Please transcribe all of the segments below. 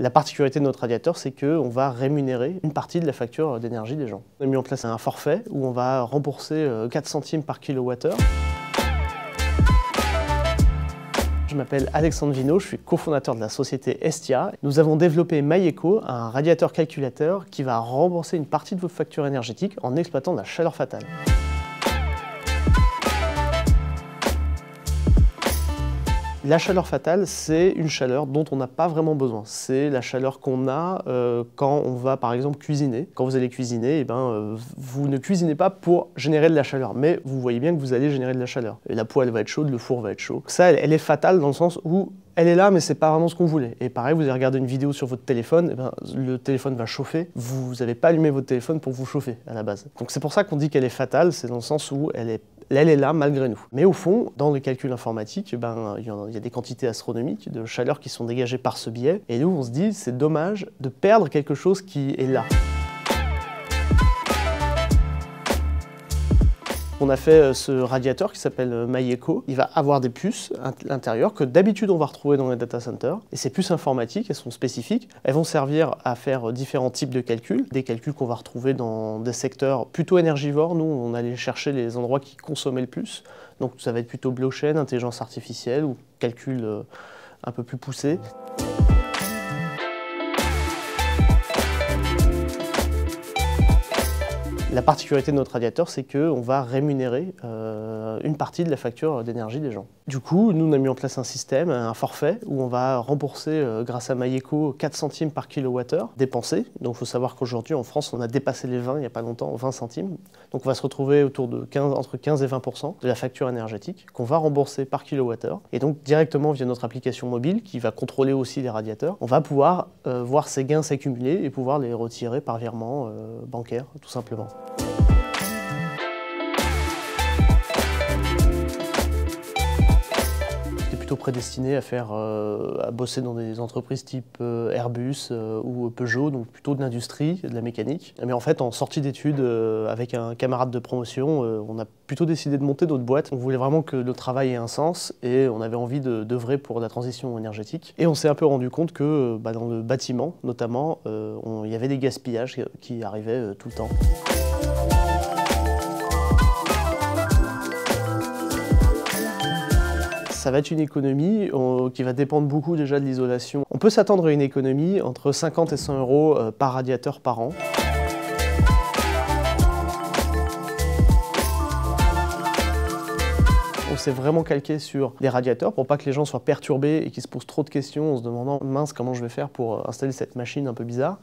La particularité de notre radiateur, c'est qu'on va rémunérer une partie de la facture d'énergie des gens. On a mis en place un forfait où on va rembourser 4 centimes par kilowattheure. Je m'appelle Alexandre Vino, je suis cofondateur de la société Estia. Nous avons développé MyEco, un radiateur calculateur qui va rembourser une partie de vos factures énergétiques en exploitant de la chaleur fatale. La chaleur fatale, c'est une chaleur dont on n'a pas vraiment besoin. C'est la chaleur qu'on a quand on va par exemple cuisiner. Quand vous allez cuisiner, vous ne cuisinez pas pour générer de la chaleur, mais vous voyez bien que vous allez générer de la chaleur. Et la poêle va être chaude, le four va être chaud. Ça, elle est fatale dans le sens où elle est là, mais c'est pas vraiment ce qu'on voulait. Et pareil, vous allez regarder une vidéo sur votre téléphone, le téléphone va chauffer. Vous n'avez pas allumé votre téléphone pour vous chauffer à la base. Donc c'est pour ça qu'on dit qu'elle est fatale, c'est dans le sens où elle est là malgré nous. Mais au fond, dans les calculs informatiques, il y a des quantités astronomiques de chaleur qui sont dégagées par ce biais. Et nous, on se dit, c'est dommage de perdre quelque chose qui est là. On a fait ce radiateur qui s'appelle MyEco. Il va avoir des puces à l'intérieur que d'habitude on va retrouver dans les data centers. Et ces puces informatiques, elles sont spécifiques. Elles vont servir à faire différents types de calculs. Des calculs qu'on va retrouver dans des secteurs plutôt énergivores. Nous, on allait chercher les endroits qui consommaient le plus. Donc ça va être plutôt blockchain, intelligence artificielle ou calculs un peu plus poussés. La particularité de notre radiateur, c'est qu'on va rémunérer une partie de la facture d'énergie des gens. Du coup, nous, on a mis en place un système, un forfait, où on va rembourser, grâce à MyEco, 4 centimes par kilowattheure dépensé. Donc il faut savoir qu'aujourd'hui, en France, on a dépassé les 20, il n'y a pas longtemps, 20 centimes. Donc on va se retrouver autour de entre 15 et 20% de la facture énergétique qu'on va rembourser par kilowattheure. Et donc directement via notre application mobile, qui va contrôler aussi les radiateurs, on va pouvoir voir ces gains s'accumuler et pouvoir les retirer par virement bancaire, tout simplement. Plutôt prédestiné à bosser dans des entreprises type Airbus ou Peugeot, donc plutôt de l'industrie, de la mécanique. Mais en fait, en sortie d'études, avec un camarade de promotion, on a plutôt décidé de monter notre boîte. On voulait vraiment que le travail ait un sens et on avait envie d'œuvrer pour la transition énergétique. Et on s'est un peu rendu compte que dans le bâtiment, notamment, il y avait des gaspillages qui arrivaient tout le temps. Ça va être une économie qui va dépendre beaucoup déjà de l'isolation. On peut s'attendre à une économie entre 50 et 100 euros par radiateur par an. On s'est vraiment calqué sur des radiateurs pour pas que les gens soient perturbés et qu'ils se posent trop de questions en se demandant « mince, comment je vais faire pour installer cette machine un peu bizarre ?»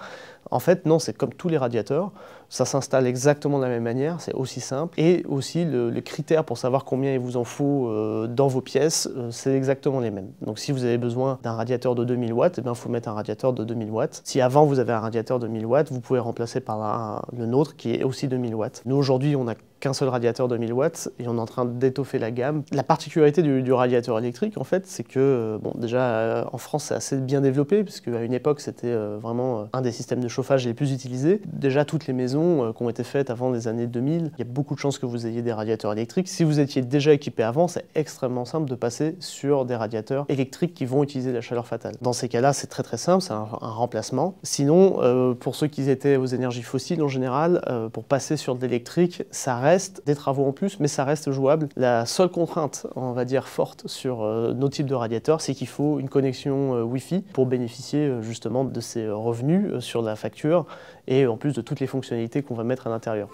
En fait, non, c'est comme tous les radiateurs, ça s'installe exactement de la même manière, c'est aussi simple. Et aussi, les critères pour savoir combien il vous en faut dans vos pièces, c'est exactement les mêmes. Donc si vous avez besoin d'un radiateur de 2000 watts, il faut mettre un radiateur de 2000 watts. Si avant vous avez un radiateur de 1000 watts, vous pouvez remplacer par le nôtre qui est aussi 2000 watts. Nous aujourd'hui, on n'a qu'un seul radiateur de 1000 watts et on est en train d'étoffer la gamme. La particularité du radiateur électrique, en fait, c'est que, déjà, en France, c'est assez bien développé, puisque à une époque, c'était vraiment un des systèmes de chauffage les plus utilisés. Déjà, toutes les maisons qui ont été faites avant les années 2000, il y a beaucoup de chances que vous ayez des radiateurs électriques. Si vous étiez déjà équipé avant, c'est extrêmement simple de passer sur des radiateurs électriques qui vont utiliser la chaleur fatale. Dans ces cas-là, c'est très simple, c'est un remplacement. Sinon, pour ceux qui étaient aux énergies fossiles en général, pour passer sur de l'électrique, ça reste des travaux en plus, mais ça reste jouable. La seule contrainte, on va dire, forte sur nos types de radiateurs, c'est qu'il faut une connexion Wi-Fi pour bénéficier justement de ces revenus sur la facture et en plus de toutes les fonctionnalités qu'on va mettre à l'intérieur.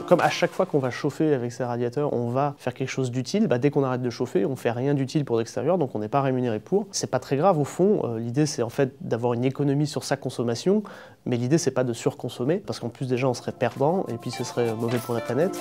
Comme à chaque fois qu'on va chauffer avec ces radiateurs, on va faire quelque chose d'utile, dès qu'on arrête de chauffer, on fait rien d'utile pour l'extérieur, donc on n'est pas rémunéré pour. C'est pas très grave au fond, l'idée c'est en fait d'avoir une économie sur sa consommation, mais l'idée c'est pas de surconsommer, parce qu'en plus déjà on serait perdant, et puis ce serait mauvais pour la planète.